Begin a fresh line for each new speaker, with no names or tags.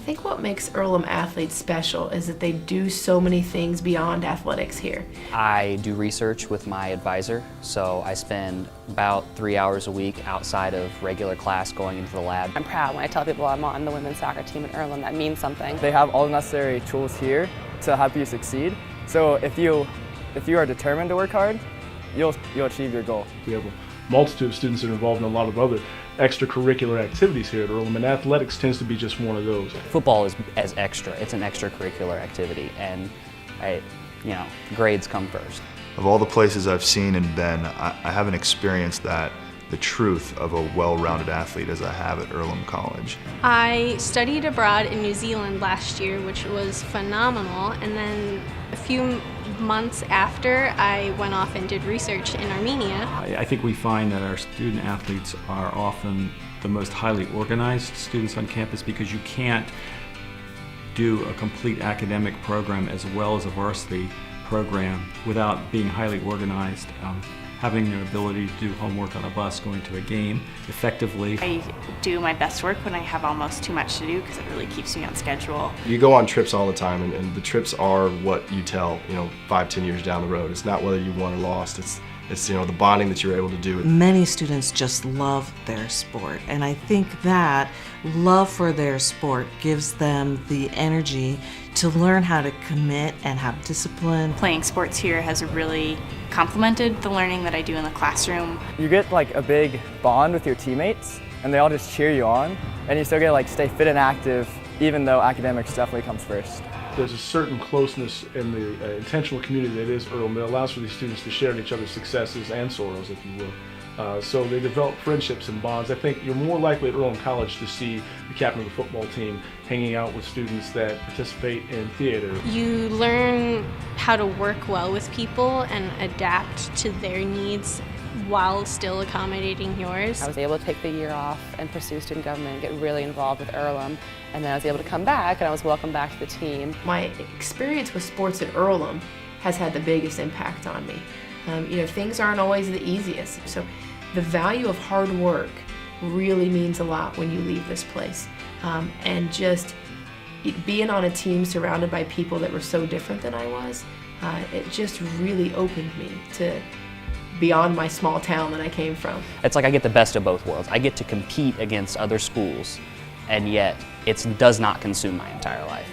think what makes Earlham athletes special is that they do so many things beyond athletics here.
I do research with my advisor, so I spend about 3 hours a week outside of regular class going into the lab.
I'm proud when I tell people I'm on the women's soccer team at Earlham. That means something.
They have all the necessary tools here to help you succeed. So if you are determined to work hard, you'll achieve your goal.
We have a multitude of students that are involved in a lot of other extracurricular activities here at Earlham, and athletics tends to be just one of those.
Football is as extra. It's an extracurricular activity, and grades come first.
Of all the places I've seen and been, I haven't experienced the truth of a well-rounded athlete as I have at Earlham College.
I studied abroad in New Zealand last year, which was phenomenal, and then a few months after, I went off and did research in Armenia.
I think we find that our student athletes are often the most highly organized students on campus because you can't do a complete academic program as well as a varsity program without being highly organized. Having the ability to do homework on a bus, going to a game effectively.
I do my best work when I have almost too much to do because it really keeps me on schedule.
You go on trips all the time, and the trips are what you tell, 5-10 years down the road. It's not whether you won or lost. It's the bonding that you're able to do.
Many students just love their sport, and I think that love for their sport gives them the energy to learn how to commit and have discipline.
Playing sports here has really complemented the learning that I do in the classroom.
You get a big bond with your teammates, and they all just cheer you on, and you still get to stay fit and active, even though academics definitely comes first.
There's a certain closeness in the intentional community that is Earlham that allows for these students to share in each other's successes and sorrows, if you will. So they develop friendships and bonds. I think you're more likely at Earlham College to see the captain of the football team hanging out with students that participate in theater.
You learn how to work well with people and adapt to their needs while still accommodating yours.
I was able to take the year off and pursue student government, get really involved with Earlham, and then I was able to come back and I was welcomed back to the team.
My experience with sports at Earlham has had the biggest impact on me. Things aren't always the easiest, so the value of hard work really means a lot when you leave this place. And just being on a team surrounded by people that were so different than I was, it just really opened me to beyond my small town that I came from.
It's like I get the best of both worlds. I get to compete against other schools, and yet it does not consume my entire life.